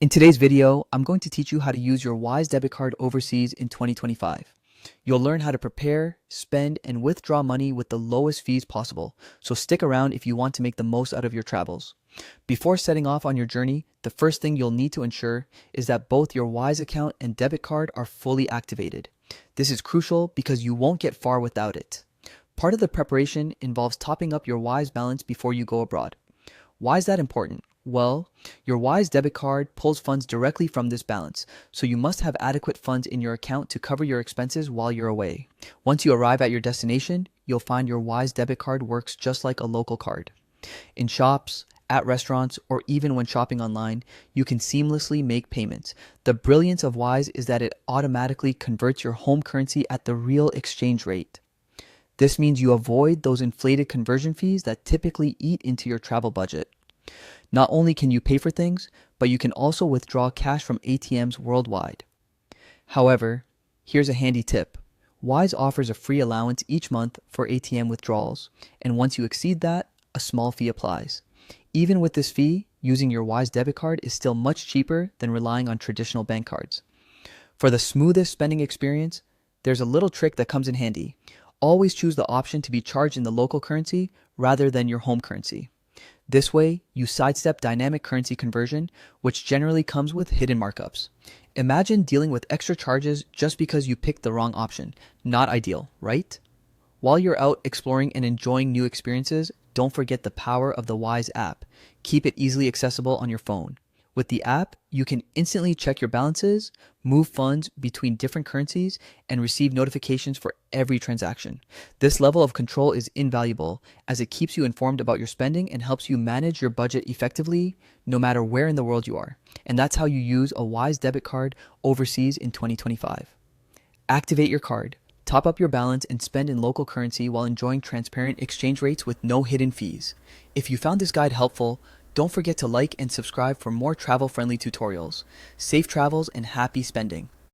In today's video, I'm going to teach you how to use your Wise Debit Card overseas in 2025. You'll learn how to prepare, spend, and withdraw money with the lowest fees possible, so stick around if you want to make the most out of your travels. Before setting off on your journey, the first thing you'll need to ensure is that both your Wise account and debit card are fully activated. This is crucial because you won't get far without it. Part of the preparation involves topping up your Wise balance before you go abroad. Why is that important? Well, your Wise debit card pulls funds directly from this balance, so you must have adequate funds in your account to cover your expenses while you're away. Once you arrive at your destination, you'll find your Wise debit card works just like a local card. In shops, at restaurants, or even when shopping online, you can seamlessly make payments. The brilliance of Wise is that it automatically converts your home currency at the real exchange rate. This means you avoid those inflated conversion fees that typically eat into your travel budget. Not only can you pay for things, but you can also withdraw cash from ATMs worldwide. However, here's a handy tip. Wise offers a free allowance each month for ATM withdrawals, and once you exceed that, a small fee applies. Even with this fee, using your Wise debit card is still much cheaper than relying on traditional bank cards. For the smoothest spending experience, there's a little trick that comes in handy. Always choose the option to be charged in the local currency rather than your home currency. This way, you sidestep dynamic currency conversion, which generally comes with hidden markups. Imagine dealing with extra charges just because you picked the wrong option. Not ideal, right? While you're out exploring and enjoying new experiences, don't forget the power of the Wise app. Keep it easily accessible on your phone. With the app, you can instantly check your balances, move funds between different currencies, and receive notifications for every transaction. This level of control is invaluable as it keeps you informed about your spending and helps you manage your budget effectively no matter where in the world you are. And that's how you use a Wise debit card overseas in 2025. Activate your card, top up your balance, and spend in local currency while enjoying transparent exchange rates with no hidden fees. If you found this guide helpful, don't forget to like and subscribe for more travel-friendly tutorials. Safe travels and happy spending.